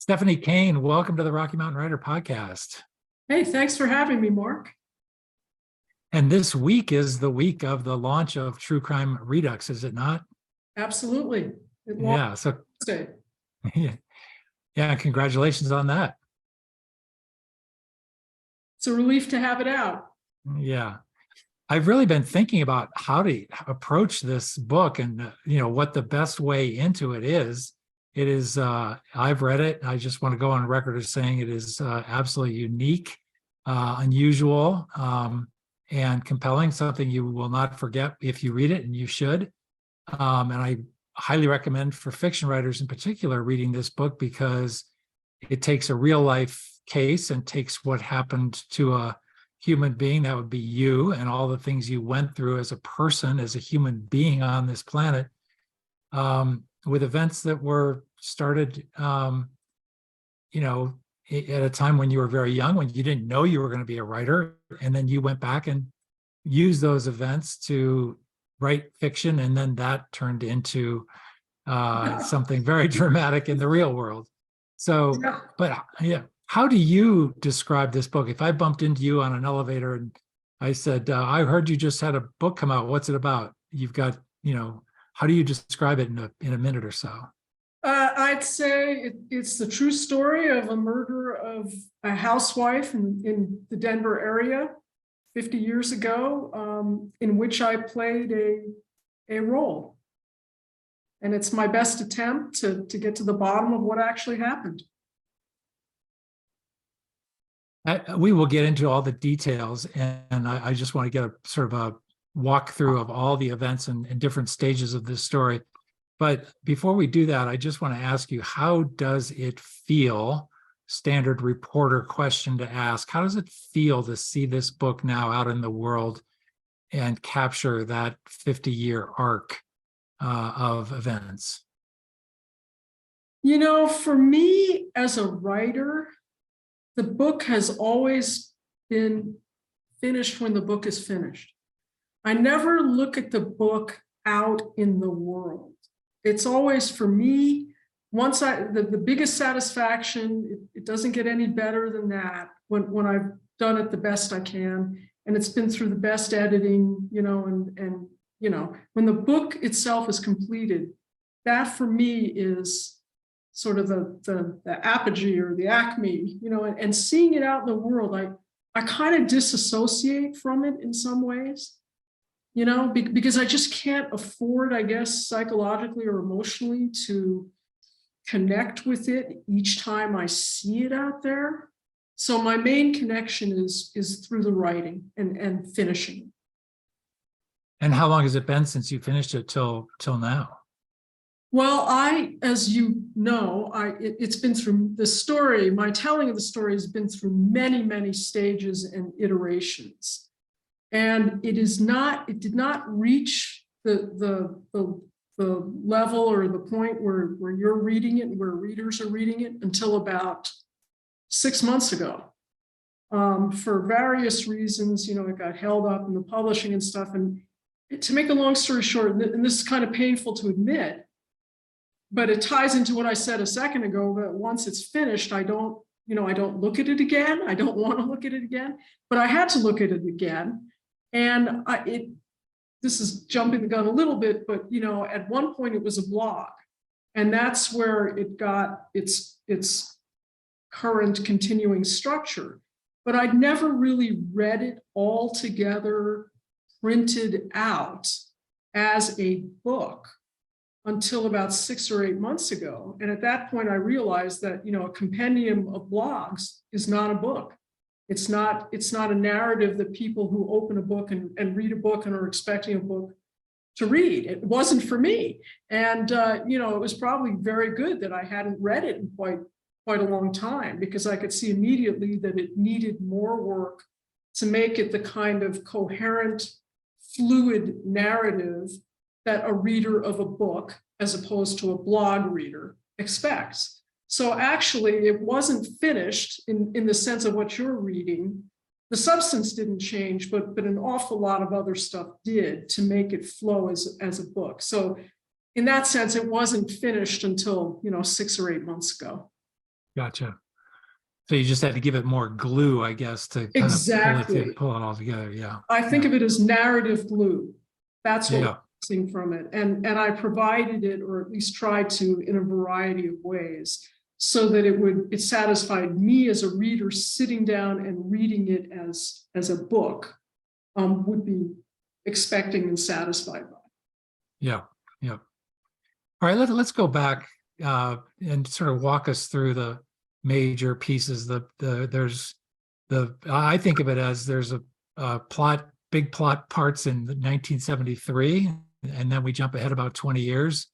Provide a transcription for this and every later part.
Stephanie Kane, welcome to the Rocky Mountain Writer Podcast. Hey, thanks for having me, Mark. And this week is the week of the launch of True Crime Redux, is it not? Absolutely. Yeah. So, yeah, congratulations on that. It's a relief to have it out. Yeah. I've really been thinking about how to approach this book and, what the best way into it is. It is, I've read it. I just want to go on record as saying it is absolutely unique, unusual, and compelling, something you will not forget if you read it, and you should. And I highly recommend for fiction writers in particular reading this book because it takes a real life case and takes what happened to a human being, that would be you, and all the things you went through as a person, as a human being on this planet, with events that were started, at a time when you were very young, when you didn't know you were going to be a writer, and then you went back and used those events to write fiction, and then that turned into something very dramatic in the real world. So, but yeah, how do you describe this book? If I bumped into you on an elevator and I said, I heard you just had a book come out, what's it about? You've got, how do you describe it in a minute or so? I'd say it's the true story of a murder of a housewife in the Denver area 50 years ago, in which I played a role. And it's my best attempt to get to the bottom of what actually happened. We will get into all the details, and I just want to get a sort of a walkthrough of all the events and different stages of this story. But before we do that, I just want to ask you, how does it feel? Standard reporter question to ask. How does it feel to see this book now out in the world and capture that 50-year arc of events? For me as a writer, the book has always been finished when the book is finished. I never look at the book out in the world. It's always, for me, once the biggest satisfaction, it doesn't get any better than that when I've done it the best I can, and it's been through the best editing, and when the book itself is completed, that for me is sort of the apogee or the acme, and seeing it out in the world, I kind of disassociate from it in some ways. Because I just can't afford, I guess, psychologically or emotionally to connect with it each time I see it out there. So my main connection is through the writing and finishing. And how long has it been since you finished it till now? Well, as you know, it's been through the story. My telling of the story has been through many, many stages and iterations. And it did not reach the level or the point where you're reading it and where readers are reading it until about 6 months ago. For various reasons, it got held up in the publishing and stuff. And to make a long story short, and this is kind of painful to admit, but it ties into what I said a second ago, that once it's finished, I don't look at it again. I don't want to look at it again, but I had to look at it again. And this is jumping the gun a little bit, but at one point it was a blog, and that's where it got its current continuing structure. But I'd never really read it all together, printed out as a book until about 6 or 8 months ago. And at that point, I realized that a compendium of blogs is not a book. It's not a narrative that people who open a book and read a book and are expecting a book to read. It wasn't for me. And, it was probably very good that I hadn't read it in quite a long time, because I could see immediately that it needed more work to make it the kind of coherent, fluid narrative that a reader of a book, as opposed to a blog reader, expects. So actually, it wasn't finished in the sense of what you're reading. The substance didn't change, but an awful lot of other stuff did to make it flow as a book. So in that sense, it wasn't finished until 6 or 8 months ago. Gotcha. So you just had to give it more glue, I guess, to kind of Exactly. pull it all together. Yeah. I think Yeah. of it as narrative glue. That's what we're Yeah. missing from it. And I provided it, or at least tried to, in a variety of ways, so that it satisfied me as a reader sitting down and reading it as a book, would be expecting and satisfied by. Yeah. Yeah. All right, let's go back and sort of walk us through the major pieces. There's I think of it as there's a plot, big plot parts in 1973, and then we jump ahead about 20 years,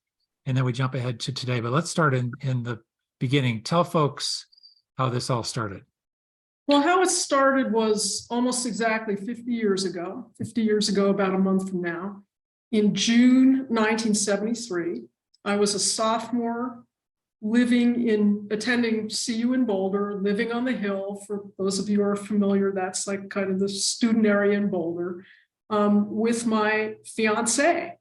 and then we jump ahead to today. But let's start in the beginning. Tell folks how this all started. Well, how it started was almost exactly 50 years ago, about a month from now. In June 1973, I was a sophomore attending CU in Boulder, living on the Hill. For those of you who are familiar, that's like kind of the student area in Boulder, with my fiance,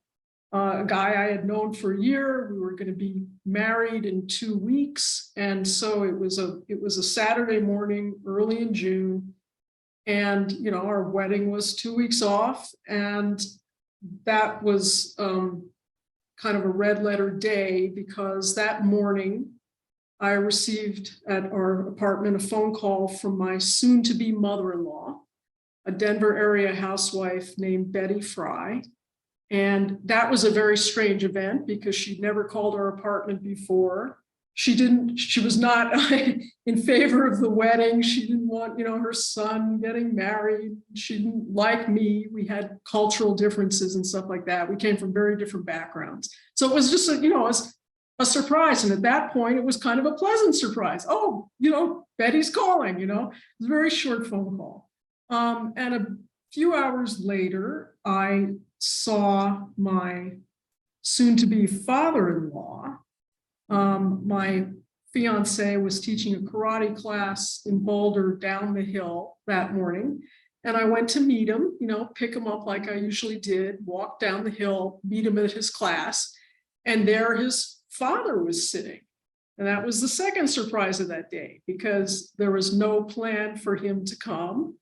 a guy I had known for a year. We were going to be married in 2 weeks. And so it was a Saturday morning, early in June. And, our wedding was 2 weeks off. And that was kind of a red letter day, because that morning I received at our apartment a phone call from my soon-to-be mother-in-law, a Denver area housewife named Betty Frye. And that was a very strange event, because she'd never called our apartment before. She was not in favor of the wedding. She didn't want, her son getting married. She didn't like me. We had cultural differences and stuff like that. We came from very different backgrounds. So it was just, a surprise. And at that point, it was kind of a pleasant surprise. Oh, Betty's calling, it was a very short phone call. And a few hours later, I saw my soon-to-be father-in-law. My fiance was teaching a karate class in Boulder down the hill that morning. And I went to meet him, pick him up like I usually did, walk down the hill, meet him at his class. And there his father was sitting. And that was the second surprise of that day, because there was no plan for him to come.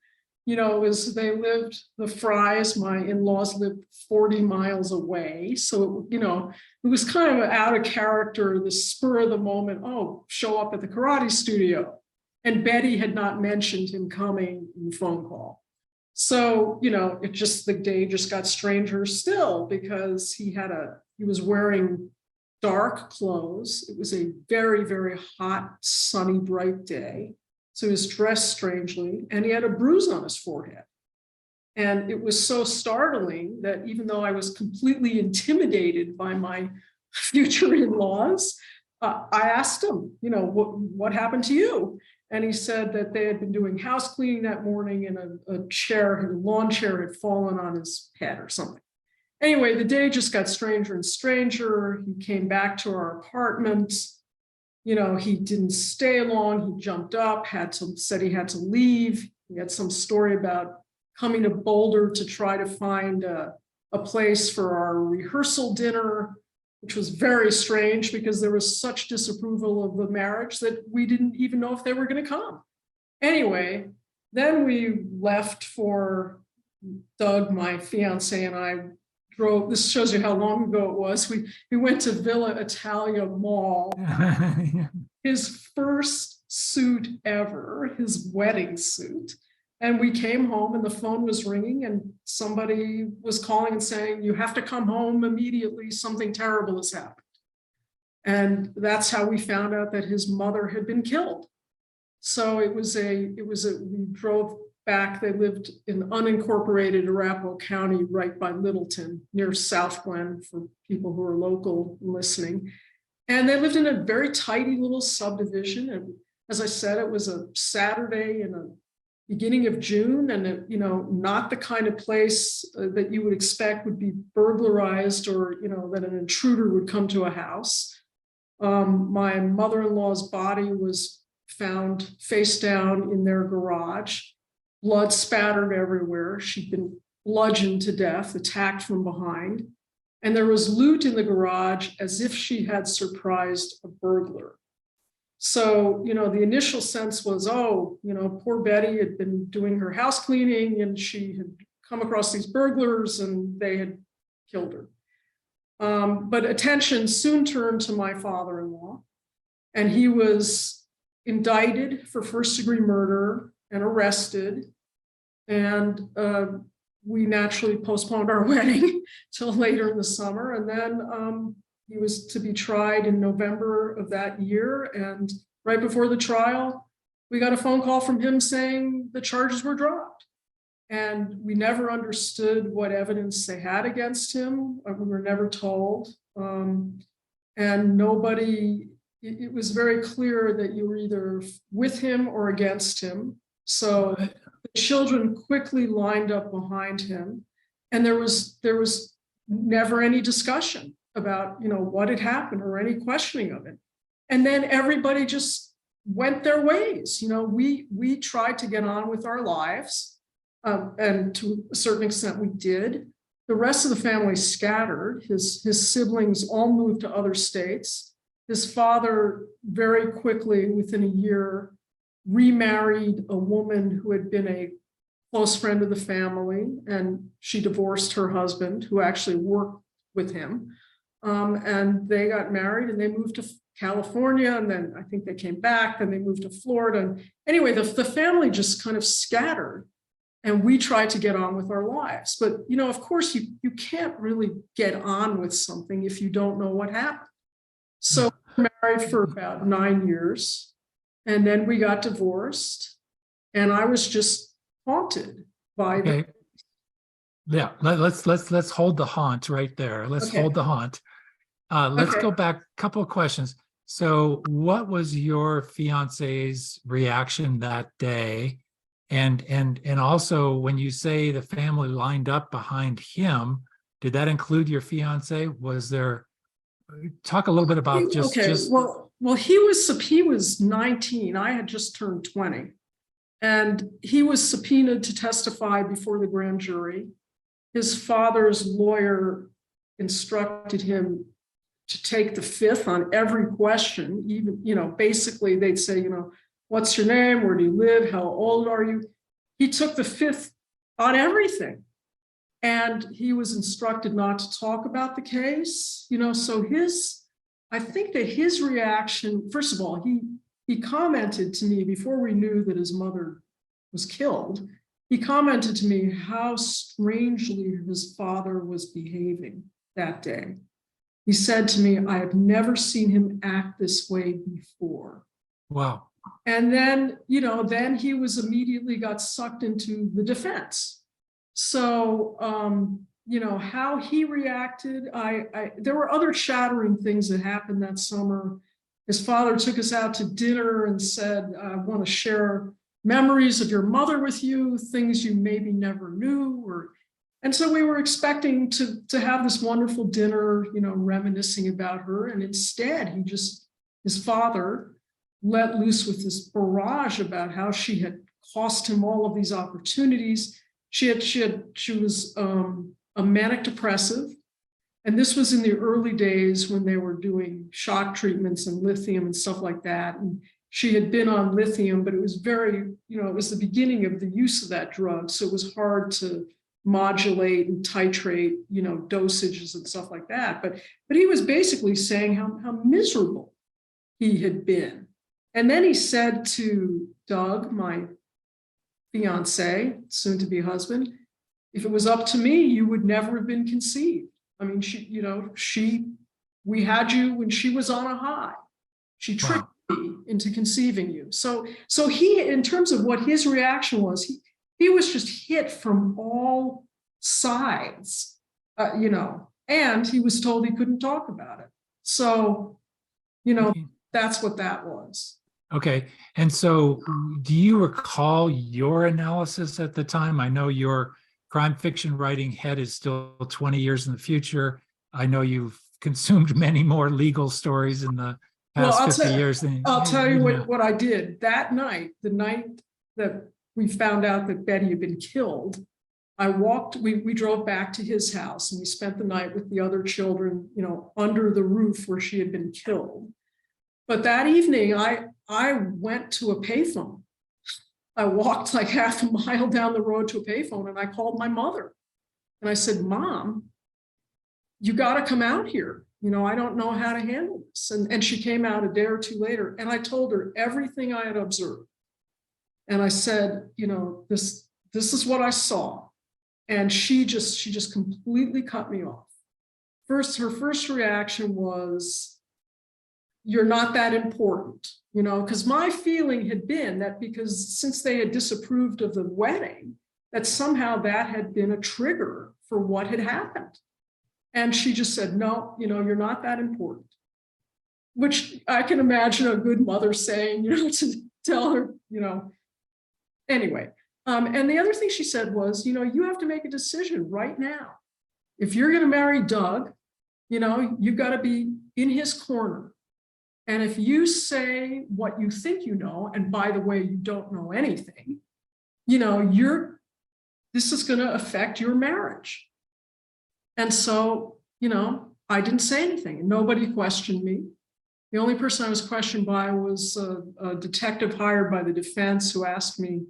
The Fryes, my in-laws, lived 40 miles away. So, it was kind of out of character, the spur of the moment, show up at the karate studio. And Betty had not mentioned him coming in the phone call. So, the day just got stranger still, because he was wearing dark clothes. It was a very, very hot, sunny, bright day. So he was dressed strangely, and he had a bruise on his forehead. And it was so startling that even though I was completely intimidated by my future in-laws, I asked him, what happened to you? And he said that they had been doing house cleaning that morning, and a lawn chair had fallen on his head or something. Anyway, the day just got stranger and stranger. He came back to our apartment. He didn't stay long. He jumped up, said he had to leave. He had some story about coming to Boulder to try to find a place for our rehearsal dinner, which was very strange, because there was such disapproval of the marriage that we didn't even know if they were going to come. Anyway, then we left for Doug, my fiance, and I drove. This shows you how long ago it was. We went to Villa Italia Mall. His first suit ever, his wedding suit. And we came home, and the phone was ringing, and somebody was calling and saying, "You have to come home immediately. Something terrible has happened." And that's how we found out that his mother had been killed. So we drove back. They lived in unincorporated Arapahoe County, right by Littleton, near South Glen, for people who are local listening. And they lived in a very tidy little subdivision. And as I said, it was a Saturday in the beginning of June, and not the kind of place that you would expect would be burglarized, or that an intruder would come to a house. My mother-in-law's body was found face down in their garage, blood spattered everywhere. She'd been bludgeoned to death, attacked from behind. And there was loot in the garage, as if she had surprised a burglar. So, the initial sense was, oh, poor Betty had been doing her house cleaning and she had come across these burglars and they had killed her. But attention soon turned to my father-in-law, and he was indicted for first-degree murder and arrested. And we naturally postponed our wedding till later in the summer. And then he was to be tried in November of that year. And right before the trial, we got a phone call from him saying the charges were dropped. And we never understood what evidence they had against him. We were never told. And nobody, it was very clear that you were either with him or against him. So the children quickly lined up behind him. And there was never any discussion about, what had happened or any questioning of it. And then everybody just went their ways. We tried to get on with our lives. And to a certain extent we did. The rest of the family scattered. His siblings all moved to other states. His father very quickly, within a year, remarried a woman who had been a close friend of the family, and she divorced her husband, who actually worked with him. And they got married and they moved to California, and then I think they came back, then they moved to Florida. And anyway, the family just kind of scattered. And we tried to get on with our lives. But, of course, you can't really get on with something if you don't know what happened. So we were married for about 9 years. And then we got divorced. And I was just haunted by the. Yeah, let's hold the haunt right there. Let's hold the haunt. Let's go back a couple of questions. So what was your fiance's reaction that day? And also, when you say the family lined up behind him, did that include your fiance? Was there? Talk a little bit about just. Well, he was 19. I had just turned 20, and he was subpoenaed to testify before the grand jury. His father's lawyer instructed him to take the fifth on every question. Even, basically, they'd say, what's your name? Where do you live? How old are you? He took the fifth on everything. And he was instructed not to talk about the case. So I think that his reaction, first of all, he commented to me before we knew that his mother was killed. He commented to me how strangely his father was behaving that day. He said to me, I have never seen him act this way before. Wow. And then, then he was immediately got sucked into the defense. So, how he reacted, there were other shattering things that happened that summer. His father took us out to dinner and said, I want to share memories of your mother with you, things you maybe never knew. And so we were expecting to have this wonderful dinner, reminiscing about her. And instead, his father let loose with this barrage about how she had cost him all of these opportunities. She was a manic depressive. And this was in the early days when they were doing shock treatments and lithium and stuff like that. And she had been on lithium, but it was very, it was the beginning of the use of that drug. So it was hard to modulate and titrate, dosages and stuff like that. But he was basically saying how miserable he had been. And then he said to Doug, my fiance, soon to be husband, if it was up to me, you would never have been conceived. I mean, we had you when she was on a high. She tricked me into conceiving you. So he, in terms of what his reaction was, he was just hit from all sides, and he was told he couldn't talk about it. So, that's what that was. Okay. And so do you recall your analysis at the time? I know your crime fiction writing head is still 20 years in the future. I know you've consumed many more legal stories in the past 50 years. I'll tell you what I did that night, the night that we found out that Betty had been killed. We drove back to his house and we spent the night with the other children, under the roof where she had been killed. But that evening, I went to a payphone. I walked like half a mile down the road to a payphone, and I called my mother. And I said, Mom, you got to come out here. You know, I don't know how to handle this. And she came out a day or two later, and I told her everything I had observed. And I said, you know, this is what I saw. And she just completely cut me off. Her first reaction was, you're not that important, you know, because my feeling had been that because since they had disapproved of the wedding, that somehow that had been a trigger for what had happened. And she just said, no, you know, you're not that important, which I can imagine a good mother saying, you know, to tell her, you know, anyway. And the other thing she said was, you know, you have to make a decision right now. If you're going to marry Doug, you know, you've got to be in his corner. And if you say what you think you know, and by the way, you don't know anything, you know, this is going to affect your marriage. And so, you know, I didn't say anything. Nobody questioned me. The only person I was questioned by was a detective hired by the defense who asked me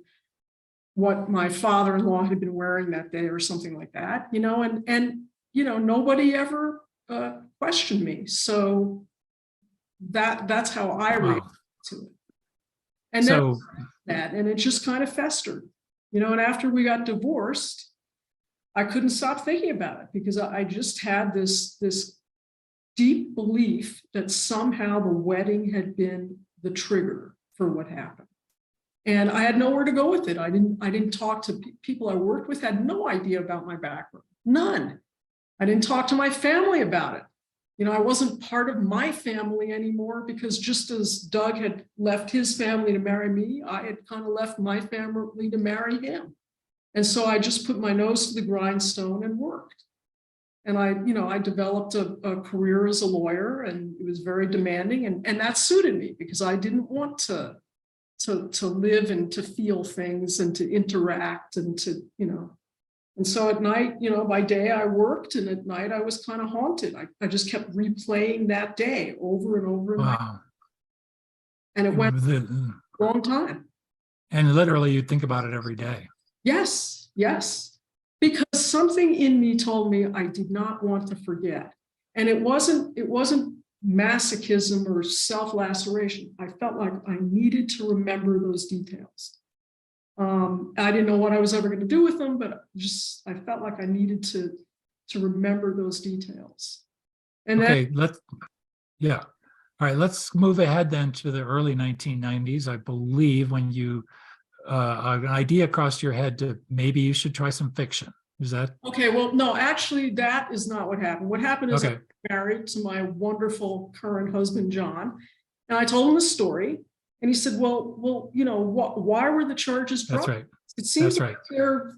what my father-in-law had been wearing that day or something like that, you know, and you know, nobody ever questioned me. So that's how I reacted to it. And So then and it just kind of festered, you know, and after we got divorced, I couldn't stop thinking about it because I just had this deep belief that somehow the wedding had been the trigger for what happened. And I had nowhere to go with it. I didn't talk to people I worked with, had no idea about my background, none. I didn't talk to my family about it. You know, I wasn't part of my family anymore because just as Doug had left his family to marry me, I had kind of left my family to marry him. And so I just put my nose to the grindstone and worked. And I developed a career as a lawyer, and it was very demanding, and that suited me because I didn't want to live and to feel things and to interact and to, you know. And so at night, you know, by day I worked, and at night I was kind of haunted. I just kept replaying that day over and over. wow. And it went a long time. And literally you think about it every day. Yes, yes. Because something in me told me I did not want to forget. And it wasn't masochism or self-laceration. I felt like I needed to remember those details. I didn't know what I was ever going to do with them, but I felt like I needed to remember those details. And okay, all right, let's move ahead then to the early 1990s, I believe, when you an idea crossed your head to maybe you should try some fiction. Is that? Okay, well, no, actually, that is not what happened. What happened is I was married to my wonderful current husband, John, and I told him the story. And he said, well, you know, why were the charges dropped? That's right. It seems like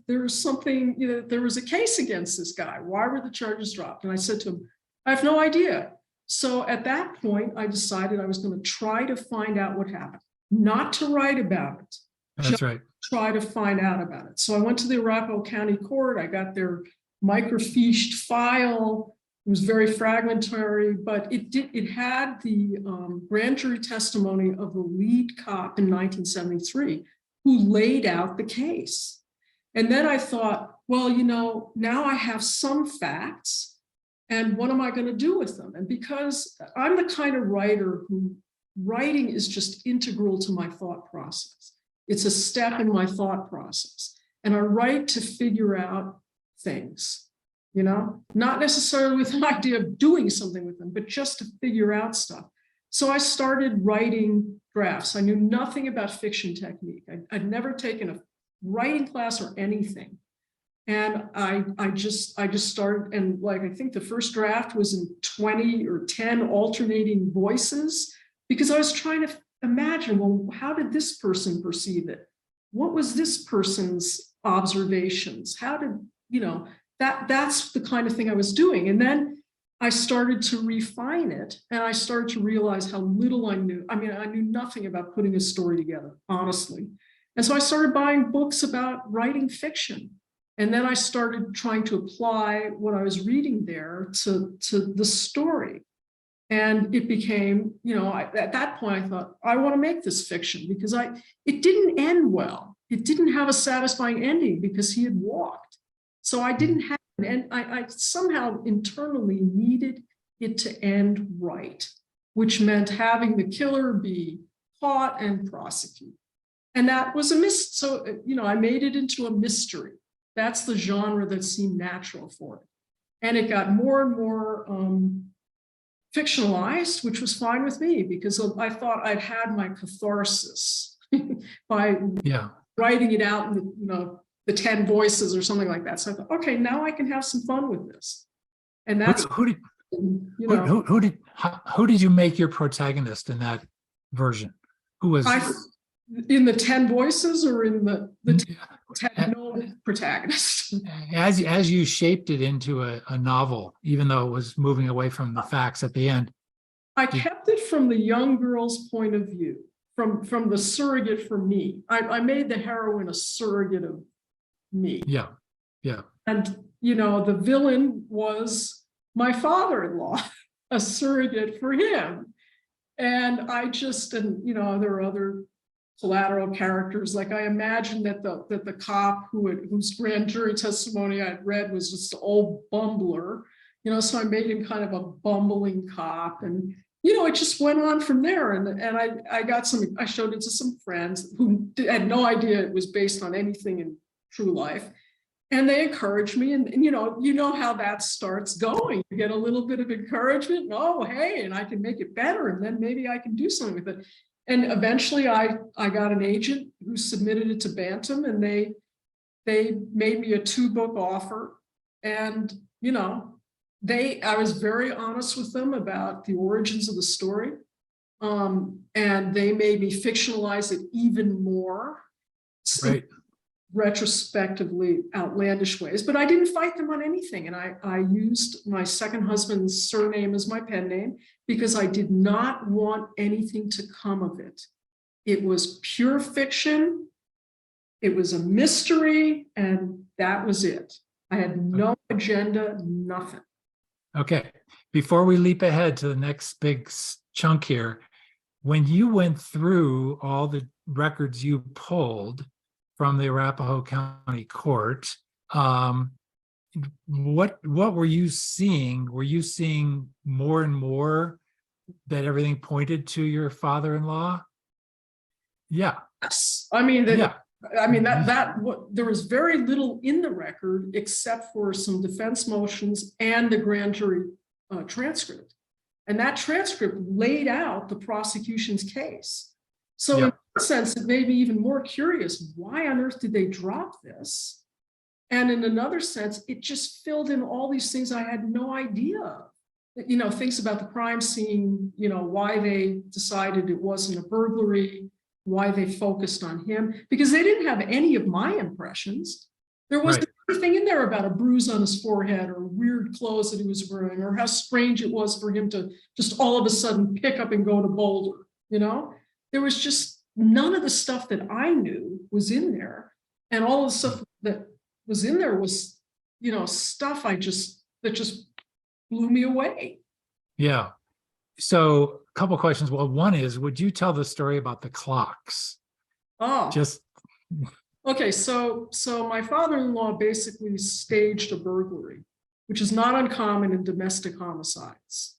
there's something, you know, there was a case against this guy. Why were the charges dropped? And I said to him, I have no idea. So at that point, I decided I was going to try to find out what happened, not to write about it. That's right. Try to find out about it. So I went to the Arapahoe County Court. I got their microfiched file. It was very fragmentary, but it had the grand jury testimony of the lead cop in 1973 who laid out the case. And then I thought, well, you know, now I have some facts, and what am I going to do with them? And because I'm the kind of writer who writing is just integral to my thought process. It's a step in my thought process. And I write to figure out things. You know, not necessarily with an idea of doing something with them, but just to figure out stuff. So I started writing drafts. I knew nothing about fiction technique. I'd never taken a writing class or anything. And I just started, and like, I think the first draft was in 20 or 10 alternating voices, because I was trying to imagine, well, how did this person perceive it? What was this person's observations? How did, you know, that's the kind of thing I was doing. And then I started to refine it, and I started to realize how little I knew. I mean, I knew nothing about putting a story together, honestly. And so I started buying books about writing fiction. And then I started trying to apply what I was reading there to the story. And it became, at that point, I thought, I want to make this fiction because it didn't end well. It didn't have a satisfying ending because he had walked. So I didn't have, and I somehow internally needed it to end right, which meant having the killer be caught and prosecuted. And that was so, I made it into a mystery. That's the genre that seemed natural for it. And it got more and more fictionalized, which was fine with me because I thought I'd had my catharsis by writing it out in the 10 voices or something like that. So I thought, okay, now I can have some fun with this. And that's who did you make your protagonist in that version? Who was in the 10 voices or in the 10 no protagonist? As you shaped it into a novel, even though it was moving away from the facts at the end. I kept it from the young girl's point of view, from the surrogate for me. I made the heroine a surrogate of me. Yeah. And, the villain was my father-in-law, a surrogate for him. And there are other collateral characters. Like I imagined that the cop whose grand jury testimony I'd read was just an old bumbler, so I made him kind of a bumbling cop. And, it just went on from there. And I showed it to some friends who had no idea it was based on anything in true life. And they encouraged me. And you know how that starts going. You get a little bit of encouragement. And, oh, hey, and I can make it better. And then maybe I can do something with it. And eventually I got an agent who submitted it to Bantam, and they made me a 2-book offer. And, I was very honest with them about the origins of the story. And they made me fictionalize it even more. Right. Retrospectively outlandish ways, but I didn't fight them on anything. And I used my second husband's surname as my pen name because I did not want anything to come of it. It was pure fiction. It was a mystery, and that was it. I had no agenda, nothing. Okay. Before we leap ahead to the next big chunk here, when you went through all the records you pulled from the Arapahoe County Court, what were you seeing? Were you seeing more and more that everything pointed to your father-in-law? Yeah. I mean, there was very little in the record except for some defense motions and the grand jury transcript. And that transcript laid out the prosecution's case. So in that sense, it made me even more curious. Why on earth did they drop this? And in another sense, it just filled in all these things I had no idea of. Things about the crime scene, why they decided it wasn't a burglary, why they focused on him, because they didn't have any of my impressions. There wasn't anything in there about a bruise on his forehead or weird clothes that he was wearing or how strange it was for him to just all of a sudden pick up and go to Boulder, There was just none of the stuff that I knew was in there. And all of the stuff that was in there was, stuff that just blew me away. Yeah. So a couple of questions. Well, one is, would you tell the story about the clocks? Oh, okay. So my father-in-law basically staged a burglary, which is not uncommon in domestic homicides.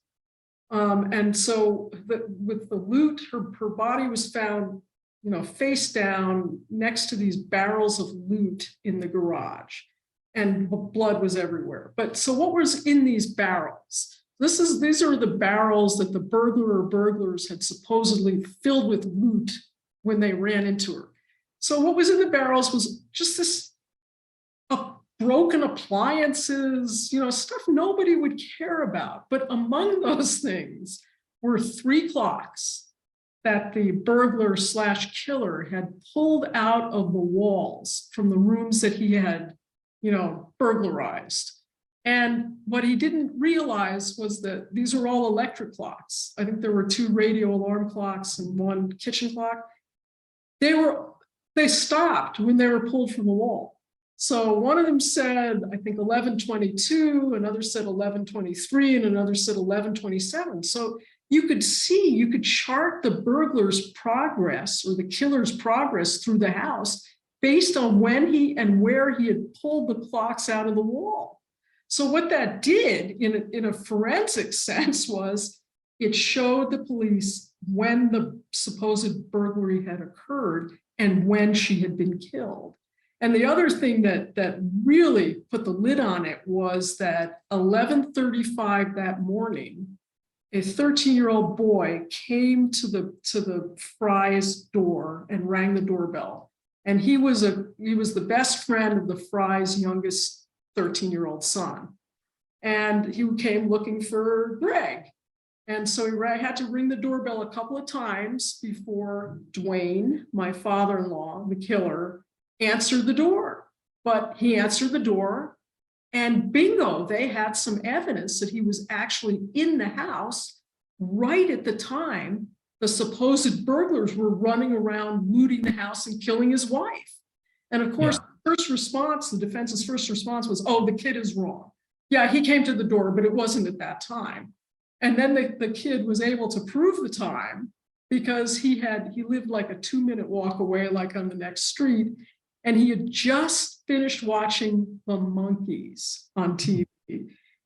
And so with the loot, her body was found, face down next to these barrels of loot in the garage, and blood was everywhere. But so what was in these barrels? These are the barrels that the burglar or burglars had supposedly filled with loot when they ran into her. So what was in the barrels was just this broken appliances, stuff nobody would care about. But among those things were 3 clocks that the burglar / killer had pulled out of the walls from the rooms that he had, burglarized. And what he didn't realize was that these were all electric clocks. I think there were 2 radio alarm clocks and 1 kitchen clock. They stopped when they were pulled from the wall. So one of them said, I think 11:22, another said 11:23, and another said 11:27. So you could see, you could chart the burglar's progress or the killer's progress through the house based on when he and where he had pulled the clocks out of the wall. So what that did in a forensic sense was it showed the police when the supposed burglary had occurred and when she had been killed. And the other thing that really put the lid on it was that 11:35 that morning, a 13-year-old boy came to the Frye's door and rang the doorbell. And he was the best friend of the Frye's youngest 13-year-old son. And he came looking for Greg. And so he had to ring the doorbell a couple of times before Dwayne, my father-in-law, the killer, answered the door. But he answered the door, and bingo, they had some evidence that he was actually in the house right at the time the supposed burglars were running around looting the house and killing his wife. And of course, the defense's first response was, oh, the kid is wrong. Yeah, he came to the door, but it wasn't at that time. And then the kid was able to prove the time because he lived like a 2-minute walk away, like on the next street. And he had just finished watching The Monkees on TV.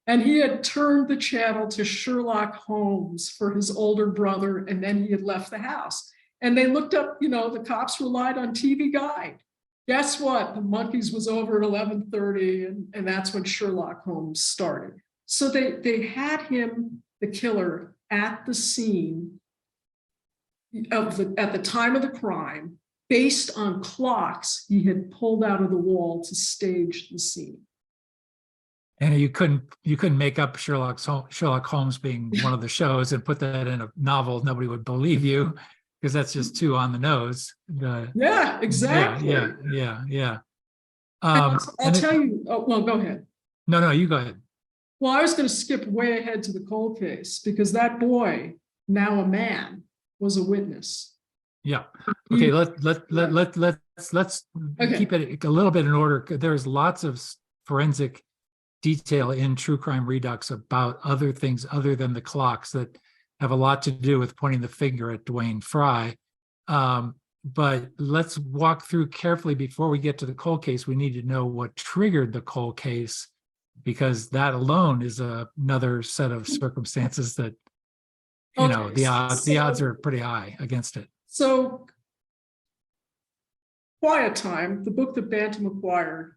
And he had turned the channel to Sherlock Holmes for his older brother, and then he had left the house. And they looked up, the cops relied on TV Guide. Guess what? The Monkees was over at 11:30, and that's when Sherlock Holmes started. So they had him, the killer, at the scene at the time of the crime, based on clocks he had pulled out of the wall to stage the scene. And you couldn't make up Sherlock Holmes being one of the shows and put that in a novel. Nobody would believe you because that's just too on the nose. Yeah, exactly. Yeah. I'll tell you. Oh, well, go ahead. No, you go ahead. Well, I was going to skip way ahead to the cold case because that boy, now a man, was a witness. Yeah. Okay. Let's keep it a little bit in order. There's lots of forensic detail in True Crime Redux about other things other than the clocks that have a lot to do with pointing the finger at Dwayne Frye. But let's walk through carefully before we get to the cold case. We need to know what triggered the cold case, because that alone is another set of circumstances that, the odds are pretty high against it. So Quiet Time, the book that Bantam acquired.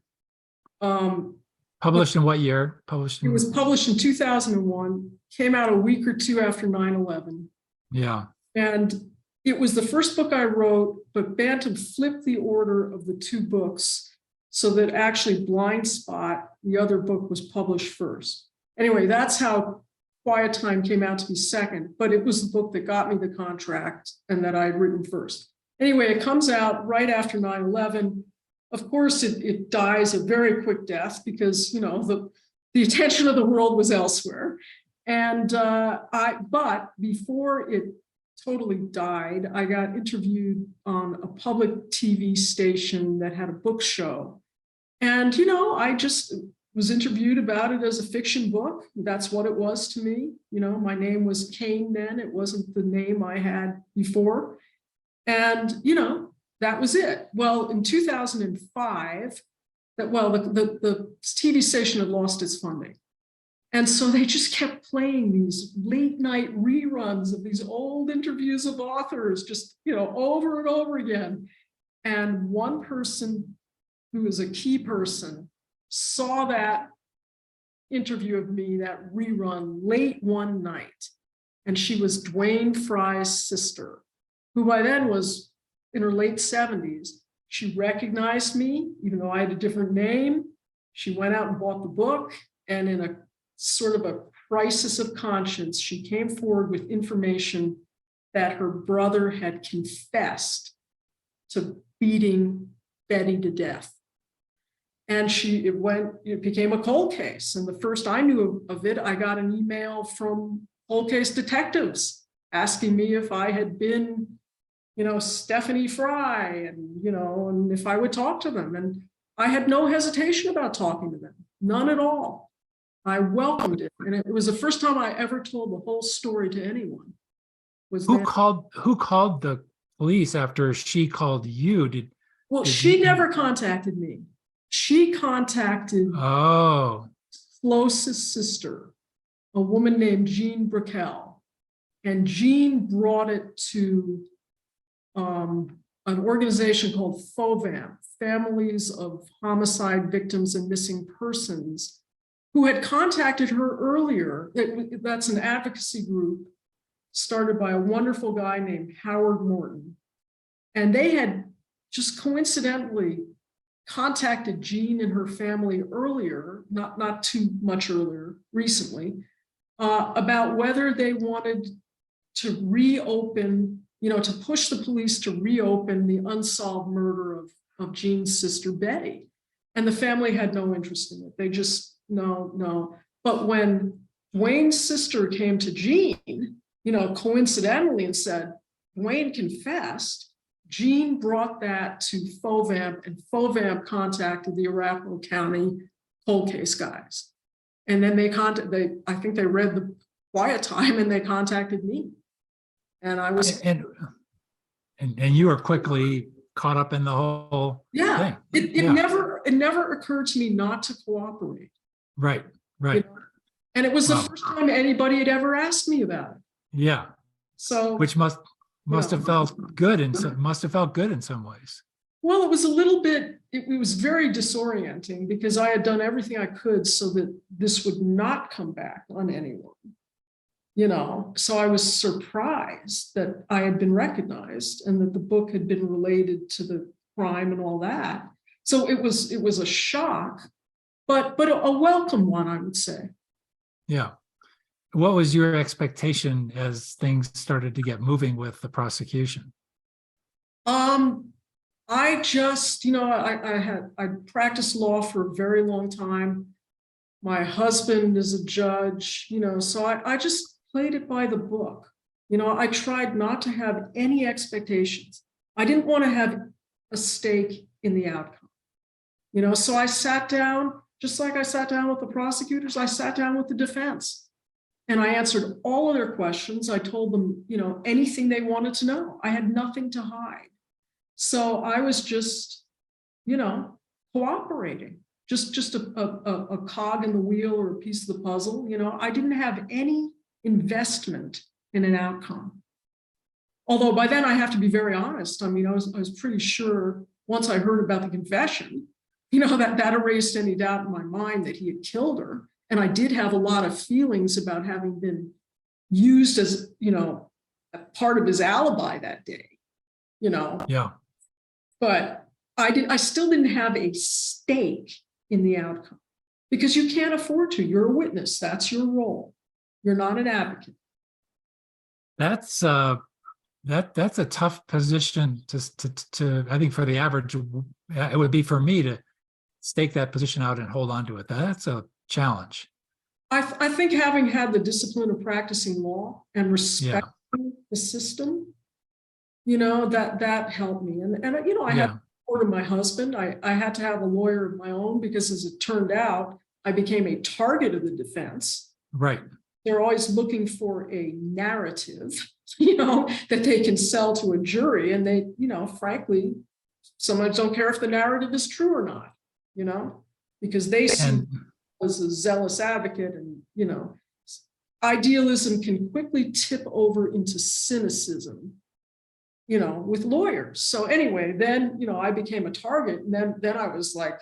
Published in what year? It was published in 2001, came out a week or two after 9/11. Yeah. And it was the first book I wrote, but Bantam flipped the order of the two books so that actually Blind Spot, the other book, was published first. Anyway, that's how Quiet Time came out to be second, but it was the book that got me the contract and that I had written first. Anyway, it comes out right after 9/11. Of course, it dies a very quick death because, the attention of the world was elsewhere. And but before it totally died, I got interviewed on a public TV station that had a book show. And, I just was interviewed about it as a fiction book. That's what it was to me. My name was Kane then. It wasn't the name I had before. And, that was it. Well, in 2005, the TV station had lost its funding. And so they just kept playing these late night reruns of these old interviews of authors, just, over and over again. And one person who was a key person saw that interview of me, that rerun, late one night. And she was Dwayne Frye's sister, who by then was in her late 70s. She recognized me, even though I had a different name. She went out and bought the book, and in a sort of a crisis of conscience, she came forward with information that her brother had confessed to beating Betty to death. And it became a cold case. And the first I knew of it, I got an email from cold case detectives asking me if I had been Stephanie Frye and if I would talk to them. And I had no hesitation about talking to them, none at all. I welcomed it. And it was the first time I ever told the whole story to anyone. Who called the police after she called you? Well, did she you- never contacted me. She contacted Oh, closest sister, a woman named Jean Brickell. And Jean brought it to an organization called FOVAM, Families of Homicide Victims and Missing Persons, who had contacted her earlier. That's an advocacy group started by a wonderful guy named Howard Morton. And they had just coincidentally contacted Jean and her family earlier, not too much earlier, recently, about whether they wanted to reopen, to push the police to reopen the unsolved murder of Jean's sister, Betty. And the family had no interest in it. They just, no. But when Dwayne's sister came to Jean, coincidentally and said, Dwayne confessed, Jean brought that to FOVAM, and FOVAM contacted the Arapahoe County cold case guys. And then I think they read the quiet time and they contacted me. And I was and you were quickly caught up in the whole thing. It never occurred to me not to cooperate. Right. And it was the first time anybody had ever asked me about it. Yeah. So which must have felt good and must have felt good in some ways. Well, it was a little bit, it was very disorienting because I had done everything I could so that this would not come back on anyone. So I was surprised that I had been recognized and that the book had been related to the crime and all that. So it was a shock, but a welcome one, I would say. Yeah. What was your expectation as things started to get moving with the prosecution? I just, I practiced law for a very long time. My husband is a judge, so I just played it by the book. I tried not to have any expectations. I didn't want to have a stake in the outcome. So I sat down, just like I sat down with the prosecutors, I sat down with the defense. And I answered all of their questions. I told them, anything they wanted to know. I had nothing to hide. So I was just, cooperating, just a cog in the wheel or a piece of the puzzle. I didn't have any investment in an outcome. Although by then I have to be very honest. I mean, I was pretty sure once I heard about the confession, that erased any doubt in my mind that he had killed her. And I did have a lot of feelings about having been used as, a part of his alibi that day, Yeah. But I still didn't have a stake in the outcome because you can't afford to. You're a witness. That's your role. You're not an advocate. That's that's a tough position to I think for the average, it would be for me to stake that position out and hold on to it. That's a challenge. I think having had the discipline of practicing law and respecting the system, that helped me. And I had support of my husband. I had to have a lawyer of my own because, as it turned out, I became a target of the defense. Right. They're always looking for a narrative, that they can sell to a jury. And they, frankly, sometimes don't care if the narrative is true or not, because they see me as a zealous advocate. And, idealism can quickly tip over into cynicism, with lawyers. So anyway, then, I became a target. And then I was like,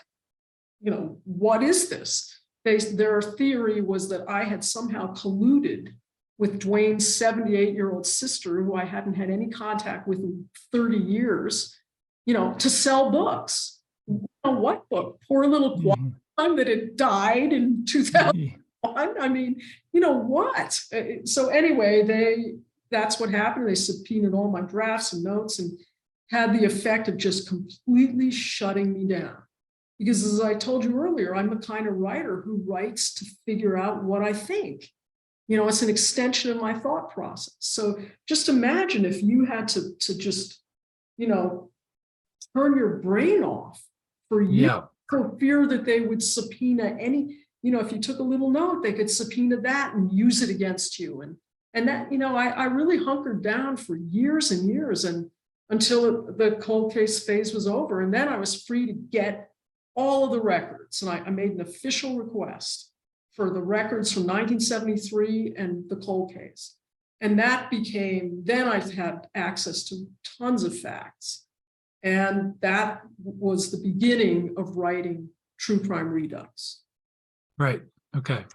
what is this? Their theory was that I had somehow colluded with Dwayne's 78-year-old sister, who I hadn't had any contact with in 30 years, to sell books. What book? Poor little one that had died in 2001. I mean, what? So anyway, that's what happened. They subpoenaed all my drafts and notes and had the effect of just completely shutting me down. Because as I told you earlier, I'm the kind of writer who writes to figure out what I think. It's an extension of my thought process. So just imagine if you had to just, turn your brain off for years for fear that they would subpoena any, if you took a little note, they could subpoena that and use it against you. And that, I really hunkered down for years and years, and until the cold case phase was over. And then I was free to get all of the records. And I made an official request for the records from 1973 and the cold case. And that became, then I had access to tons of facts. And that was the beginning of writing True Crime Redux. Right. Okay.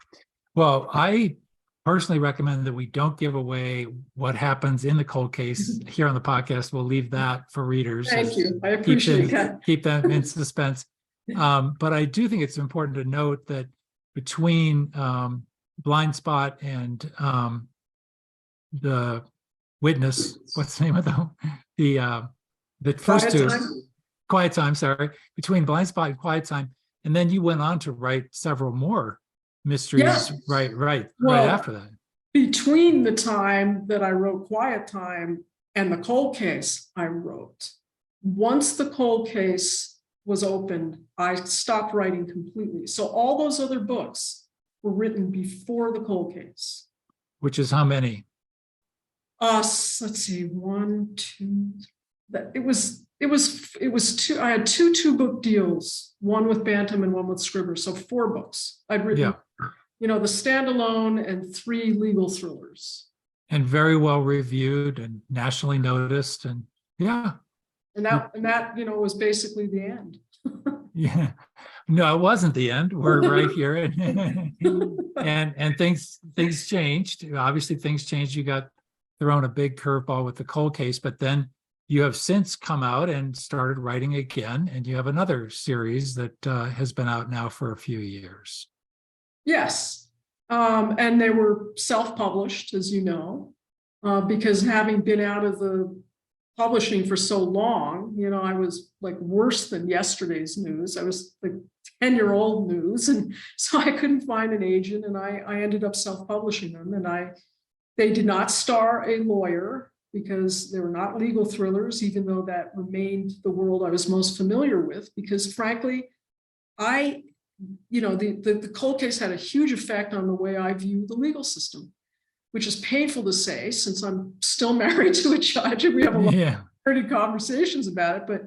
Well, I personally recommend that we don't give away what happens in the cold case here on the podcast. We'll leave that for readers. Thank you. I appreciate that. Keep them in suspense. But I do think it's important to note that between Blind Spot and the witness, what's the name of the first two, Quiet Time, sorry, between Blind Spot and Quiet Time, and then you went on to write several more mysteries right after that. Between the time that I wrote Quiet Time and the cold case, I wrote. Once the cold case was opened, I stopped writing completely. So all those other books were written before the cold case. Which is how many? Let's see, one, two. It was two. I had two book deals, one with Bantam and one with Scribner. So 4 books I'd written, the standalone and 3 legal thrillers. And very well reviewed and nationally noticed. And And that was basically the end. Yeah. No, it wasn't the end. We're right here. and things changed. Obviously things changed. You got thrown a big curveball with the cold case, but then you have since come out and started writing again, and you have another series that has been out now for a few years. Yes. And they were self-published, as you know, because having been out of the publishing for so long, I was like worse than yesterday's news. I was like 10-year-old news. And so I couldn't find an agent, and I ended up self-publishing them. And they did not star a lawyer because they were not legal thrillers, even though that remained the world I was most familiar with, because frankly, the cold case had a huge effect on the way I view the legal system, which is painful to say since I'm still married to a judge and we have a lot of pretty conversations about it. But,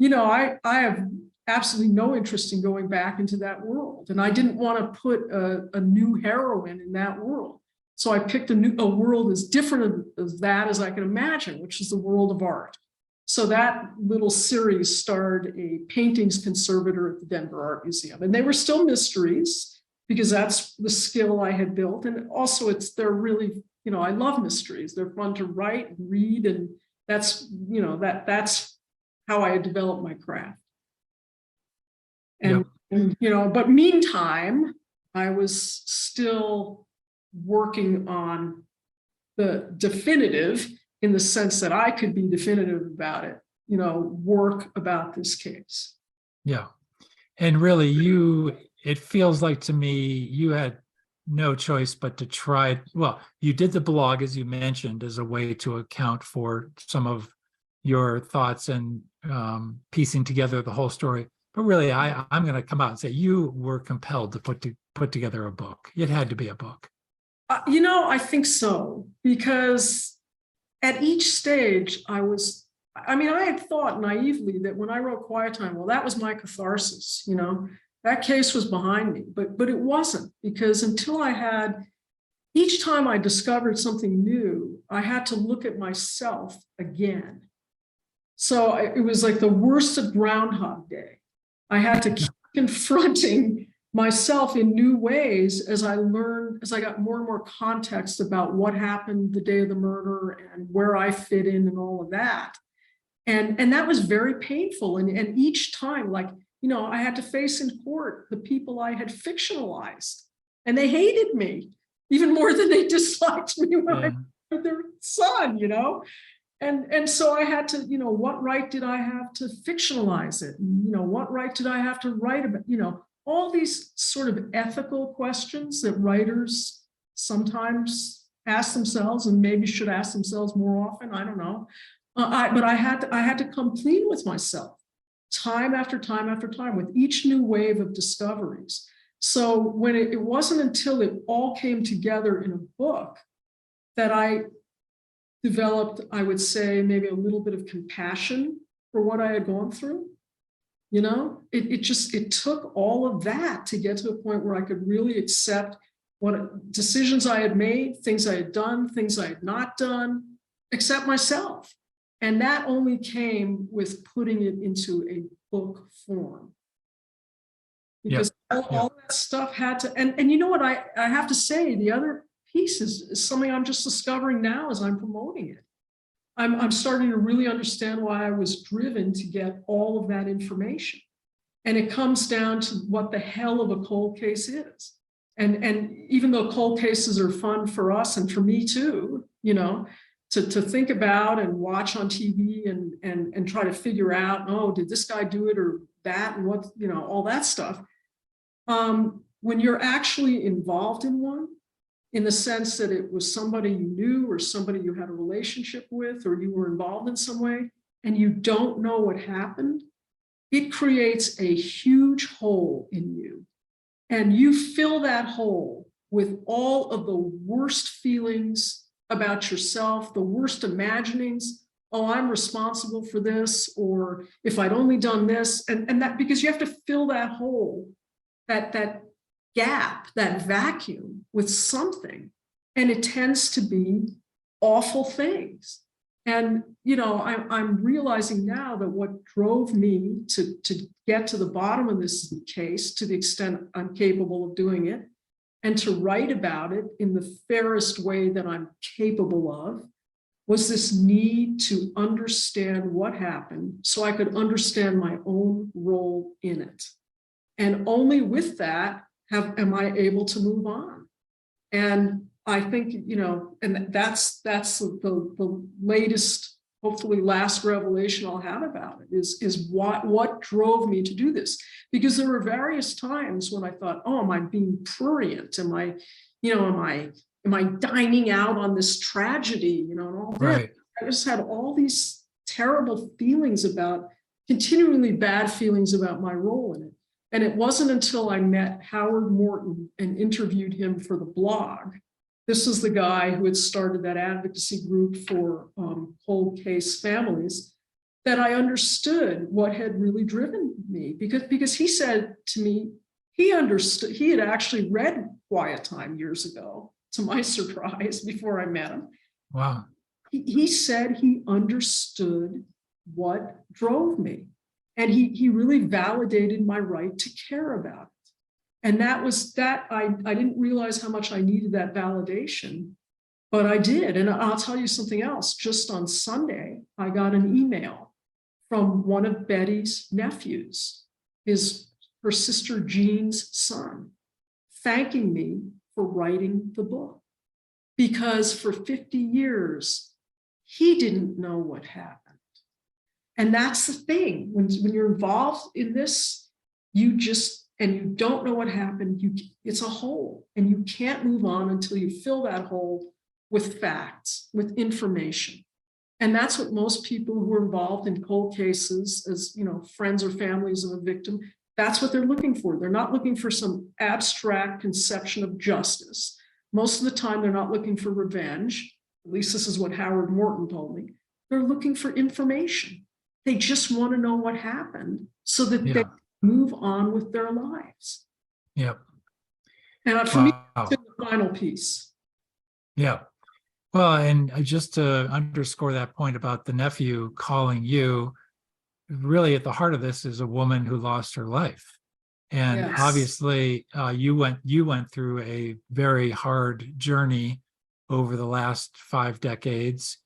I have absolutely no interest in going back into that world. And I didn't want to put a new heroine in that world. So I picked a world as different as that as I can imagine, which is the world of art. So that little series starred a paintings conservator at the Denver Art Museum. And they were still mysteries because that's the skill I had built. And also they're really, I love mysteries. They're fun to write and read. And that's, that's how I had developed my craft. And but meantime, I was still working on the definitive, in the sense that I could be definitive about it, work about this case. Yeah. And really it feels like to me, you had no choice but to try. Well, you did the blog, as you mentioned, as a way to account for some of your thoughts and piecing together the whole story. But really, I'm going to come out and say you were compelled to put together a book. It had to be a book. I think so, because at each stage I had thought naively that when I wrote Quiet Time, well, that was my catharsis, that case was behind me, but it wasn't, because each time I discovered something new, I had to look at myself again. So it was like the worst of Groundhog Day. I had to keep confronting myself in new ways as I got more and more context about what happened the day of the murder and where I fit in and all of that. And that was very painful. And each time, I had to face in court the people I had fictionalized, and they hated me even more than they disliked me when I was their son, And so I had to, what right did I have to fictionalize it? And, what right did I have to write about, all these sort of ethical questions that writers sometimes ask themselves and maybe should ask themselves more often. I don't know. But I had to come clean with myself time after time after time with each new wave of discoveries. So when it wasn't until it all came together in a book that I developed, I would say, maybe a little bit of compassion for what I had gone through. You know, it took all of that to get to a point where I could really accept what decisions I had made, things I had done, things I had not done, accept myself. And that only came with putting it into a book form. Because all that stuff had to, and you know what, I have to say, the other piece is something I'm just discovering now as I'm promoting it. I'm starting to really understand why I was driven to get all of that information. And it comes down to what the hell of a cold case is. And even though cold cases are fun for us and for me too, you know, to think about and watch on TV and try to figure out, oh, did this guy do it or that, and what, you know, all that stuff. When you're actually involved in one, in the sense that it was somebody you knew or somebody you had a relationship with, or you were involved in some way, and you don't know what happened, it creates a huge hole in you. And you fill that hole with all of the worst feelings about yourself, the worst imaginings. Oh, I'm responsible for this, or if I'd only done this, and that, because you have to fill that hole, that gap, that vacuum with something. And it tends to be awful things. And, you know, I'm realizing now that what drove me to get to the bottom of this case, to the extent I'm capable of doing it, and to write about it in the fairest way that I'm capable of, was this need to understand what happened so I could understand my own role in it. And only with that am I able to move on. And I think, you know, and that's the latest, hopefully last revelation I'll have about it is what drove me to do this. Because there were various times when I thought, oh, am I being prurient? Am I, you know, am I dining out on this tragedy, you know, and all that? Right. I just had all these terrible feelings about, continually bad feelings about my role in it. And it wasn't until I met Howard Morton and interviewed him for the blog. This is the guy who had started that advocacy group for cold case families, that I understood what had really driven me. Because he said to me, he understood, he had actually read Quiet Time years ago, to my surprise, before I met him. Wow. He said he understood what drove me. And he really validated my right to care about it. And that was that, I didn't realize how much I needed that validation, but I did. And I'll tell you something else. Just on Sunday, I got an email from one of Betty's nephews, her sister Jean's son, thanking me for writing the book. Because for 50 years, he didn't know what happened. And that's the thing, when you're involved in this, and you don't know what happened, it's a hole, and you can't move on until you fill that hole with facts, with information. And that's what most people who are involved in cold cases, as you know, friends or families of a victim, that's what they're looking for. They're not looking for some abstract conception of justice. Most of the time, they're not looking for revenge. At least this is what Howard Morton told me. They're looking for information. They just want to know what happened so that they move on with their lives. Yep. And for me, it's the final piece. Yeah. Well, and just to underscore that point about the nephew calling you, really at the heart of this is a woman who lost her life. And obviously you went through a very hard journey over the last 5 decades.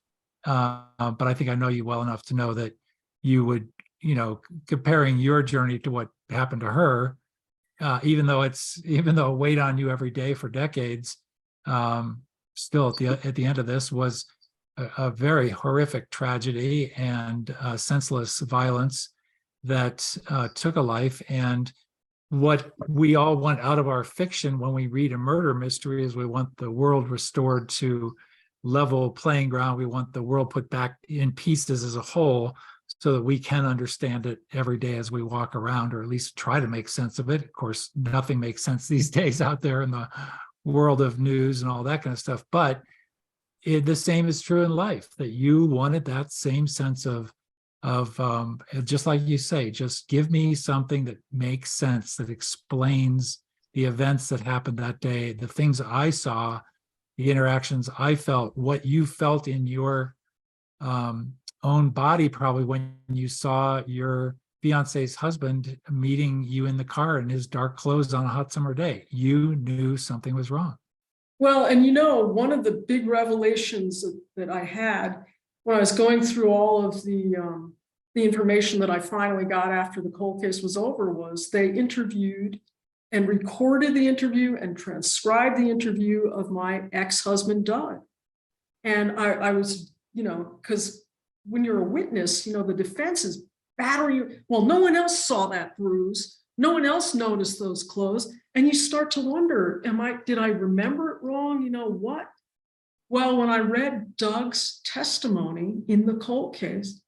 But I think I know you well enough to know that you would, you know, comparing your journey to what happened to her, even though it weighed on you every day for decades, still at the end of this was a very horrific tragedy and senseless violence that took a life. And what we all want out of our fiction when we read a murder mystery is we want the world restored to level playing ground. We want the world put back in pieces as a whole, so that we can understand it every day as we walk around, or at least try to make sense of it. Of course, nothing makes sense these days out there in the world of news and all that kind of stuff. But the same is true in life, that you wanted that same sense of just like you say, just give me something that makes sense, that explains the events that happened that day, the things I saw, the interactions I felt, what you felt in your own body, probably when you saw your fiance's husband meeting you in the car in his dark clothes on a hot summer day. You knew something was wrong. Well, and one of the big revelations that I had when I was going through all of the information that I finally got after the cold case was over was they interviewed and recorded the interview and transcribed the interview of my ex-husband, Doug. And I was, because when you're a witness, the defense is battering you. Well, no one else saw that bruise. No one else noticed those clothes. And you start to wonder, did I remember it wrong? What? Well, when I read Doug's testimony in the cold case,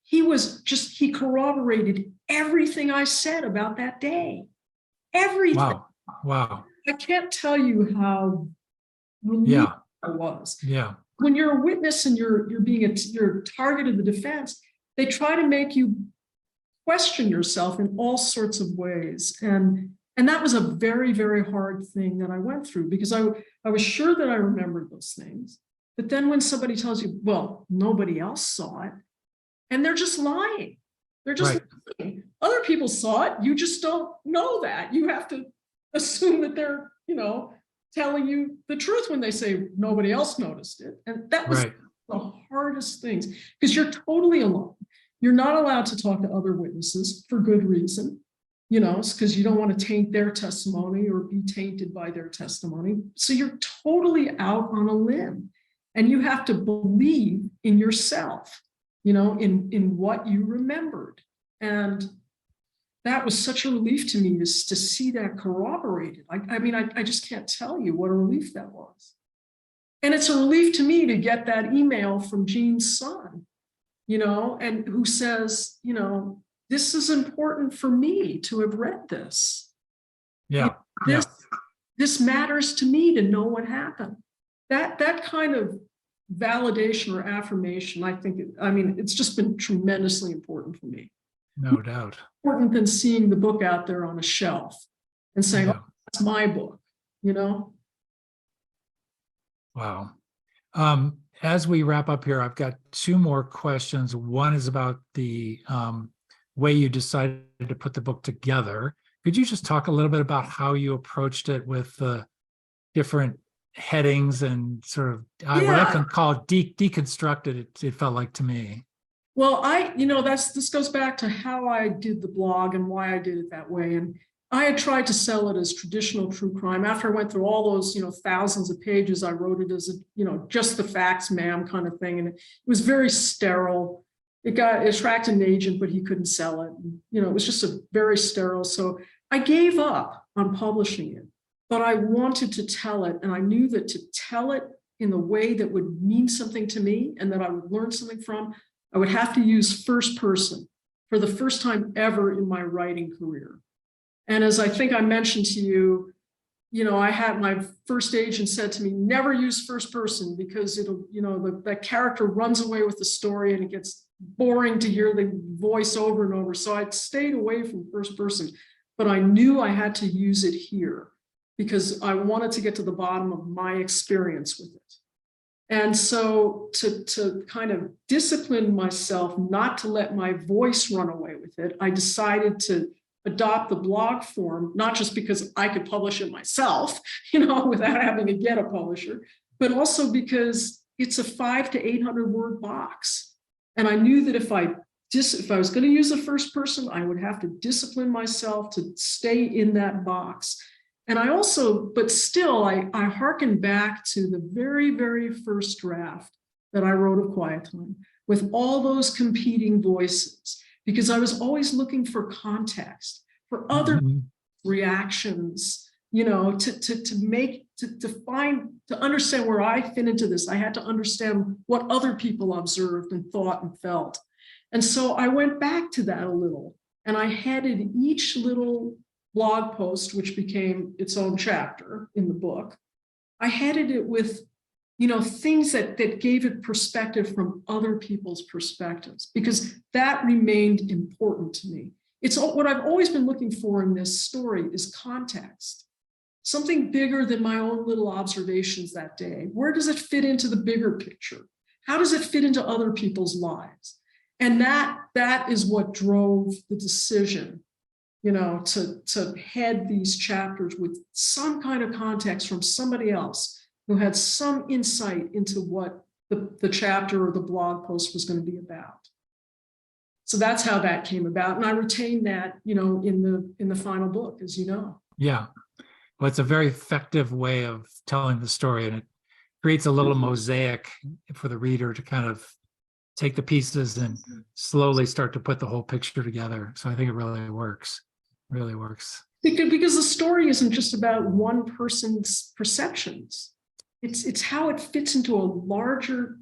he corroborated everything I said about that day. Everything. Wow. I can't tell you how relieved I was. Yeah. When you're a witness and you're a target of the defense, they try to make you question yourself in all sorts of ways. And that was a very, very hard thing that I went through, because I was sure that I remembered those things. But then when somebody tells you, well, nobody else saw it, and they're just lying. They're just lying. Other people saw it. You just don't know that. You have to assume that they're, telling you the truth when they say nobody else noticed it. And that was the hardest things, because you're totally alone. You're not allowed to talk to other witnesses for good reason, because you don't want to taint their testimony or be tainted by their testimony. So you're totally out on a limb, and you have to believe in yourself, in what you remembered. And that was such a relief to me to see that corroborated. I just can't tell you what a relief that was. And it's a relief to me to get that email from Jean's son, and who says, this is important for me to have read this. Yeah. This matters to me to know what happened. That kind of validation or affirmation, it's just been tremendously important for me. No doubt. Important than seeing the book out there on a shelf and saying, oh, that's my book, Wow. As we wrap up here, I've got two more questions. One is about the way you decided to put the book together. Could you just talk a little bit about how you approached it with the different headings and sort of what I can call deconstructed, it felt like to me. Well, this goes back to how I did the blog and why I did it that way. And I had tried to sell it as traditional true crime. After I went through all those, thousands of pages, I wrote it as just the facts, ma'am, kind of thing. And it was very sterile. It attracted an agent, but he couldn't sell it. And, it was just a very sterile. So I gave up on publishing it, but I wanted to tell it. And I knew that to tell it in the way that would mean something to me and that I would learn something from, I would have to use first person for the first time ever in my writing career. And as I think I mentioned to you, I had my first agent said to me, never use first person, because it'll, that character runs away with the story and it gets boring to hear the voice over and over. So I stayed away from first person, but I knew I had to use it here because I wanted to get to the bottom of my experience with it. And so to kind of discipline myself not to let my voice run away with it, I decided to adopt the blog form, not just because I could publish it myself, without having to get a publisher, but also because it's a 500 to 800 word box. And I knew that if I was going to use the first person, I would have to discipline myself to stay in that box. And I hearken back to the very, very first draft that I wrote of Quiet Time with all those competing voices, because I was always looking for context, for other reactions, to understand where I fit into this. I had to understand what other people observed and thought and felt. And so I went back to that a little, and I headed each little blog post, which became its own chapter in the book. I headed it with, things that gave it perspective from other people's perspectives, because that remained important to me. It's what I've always been looking for in this story is context, something bigger than my own little observations that day. Where does it fit into the bigger picture? How does it fit into other people's lives? And that is what drove the decision, to head these chapters with some kind of context from somebody else who had some insight into what the chapter or the blog post was going to be about. So that's how that came about. And I retained that, in the final book, as you know. Yeah. Well, it's a very effective way of telling the story, and it creates a little mosaic for the reader to kind of take the pieces and slowly start to put the whole picture together. So I think it really works. Really works. Because the story isn't just about one person's perceptions. It's how it fits into a larger,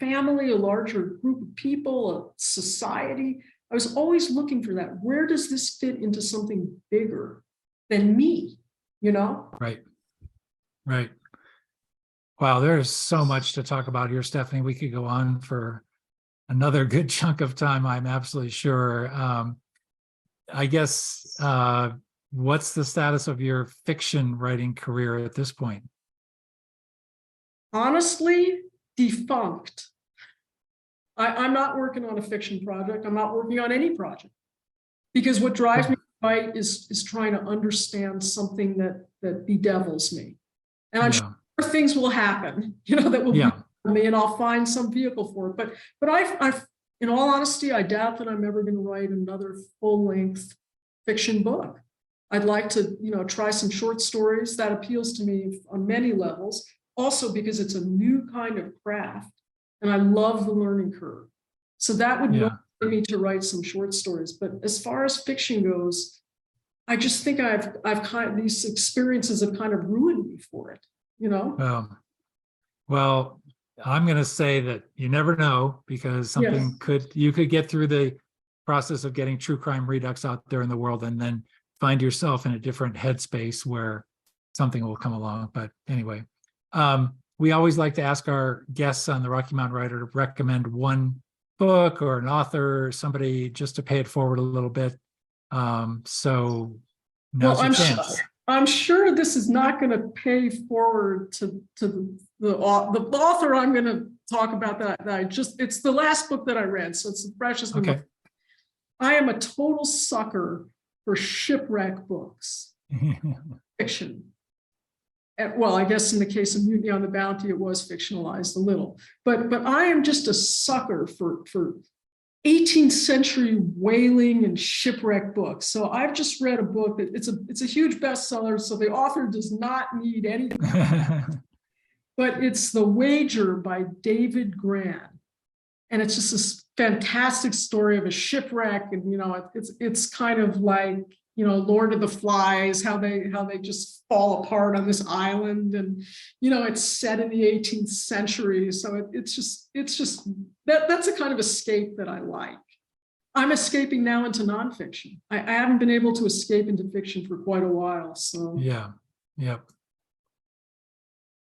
family, a larger group of people, a society. I was always looking for that. Where does this fit into something bigger than me? Right. Right. Wow, there's so much to talk about here, Stephanie. We could go on for another good chunk of time, I'm absolutely sure. I guess, what's the status of your fiction writing career at this point? Honestly, defunct. I'm not working on a fiction project. I'm not working on any project, because what drives me to write is trying to understand something that bedevils me. And I'm sure things will happen, that will bedevil me, and I'll find some vehicle for it. But I've, in all honesty, I doubt that I'm ever going to write another full-length fiction book. I'd like to, try some short stories. That appeals to me on many levels. Also because it's a new kind of craft, and I love the learning curve. So that would motivate me to write some short stories. But as far as fiction goes, I just think these experiences have kind of ruined me for it, Well, I'm going to say that you never know, because something you could get through the process of getting True Crime Redux out there in the world, and then find yourself in a different headspace where something will come along. But anyway, we always like to ask our guests on the Rocky Mountain Writer to recommend one book or an author or somebody, just to pay it forward a little bit. So now's your chance. I'm sure this is not going to pay forward to the author I'm going to talk about it's the last book that I read, so it's the freshest one. I am a total sucker for shipwreck books, fiction. Well, I guess in the case of Mutiny on the Bounty, it was fictionalized a little, but I am just a sucker for 18th century whaling and shipwreck books. So I've just read a book that it's a huge bestseller, so the author does not need anything. But it's The Wager by David Gran. And it's just this fantastic story of a shipwreck. And, it's kind of like, Lord of the Flies, how they just fall apart on this island. And, it's set in the 18th century. So it's just that's a kind of escape that I like. I'm escaping now into nonfiction. I haven't been able to escape into fiction for quite a while. So yeah.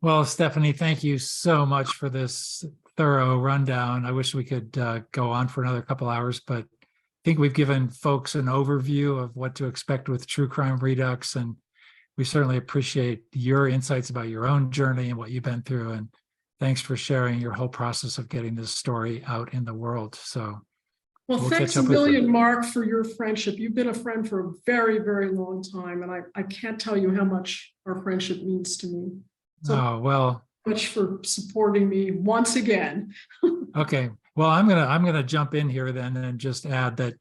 Well, Stephanie, thank you so much for this thorough rundown. I wish we could go on for another couple hours, but I think we've given folks an overview of what to expect with True Crime Redux, and we certainly appreciate your insights about your own journey and what you've been through. And thanks for sharing your whole process of getting this story out in the world. So, well, thanks a million, Mark, for your friendship. You've been a friend for a very, very long time, and I can't tell you how much our friendship means to me. So much for supporting me once again. Okay. Well, I'm gonna jump in here then and just add that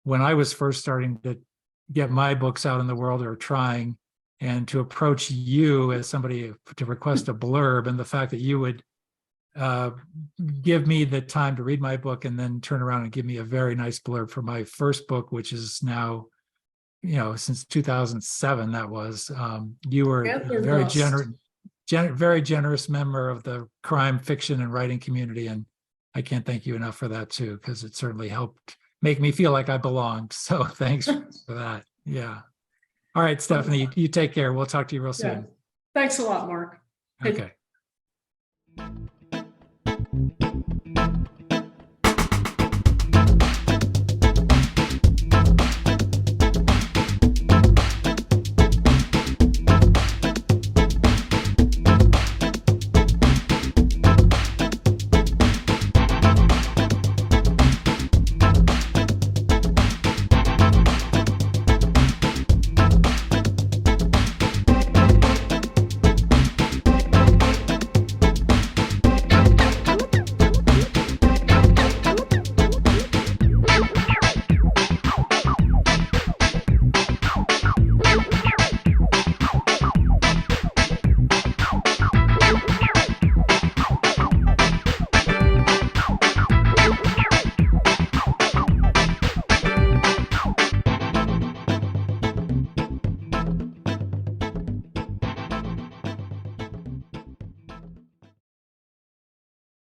when I was first starting to get my books out in the world, or trying, and to approach you as somebody to request a blurb, and the fact that you would give me the time to read my book and then turn around and give me a very nice blurb for my first book, which is now, since 2007, that was, you were a very generous member of the crime fiction and writing community. And I can't thank you enough for that too, because it certainly helped make me feel like I belonged. So thanks for that. Yeah. All right, Stephanie, you take care. We'll talk to you real Yeah. soon. Thanks a lot, Mark. Okay.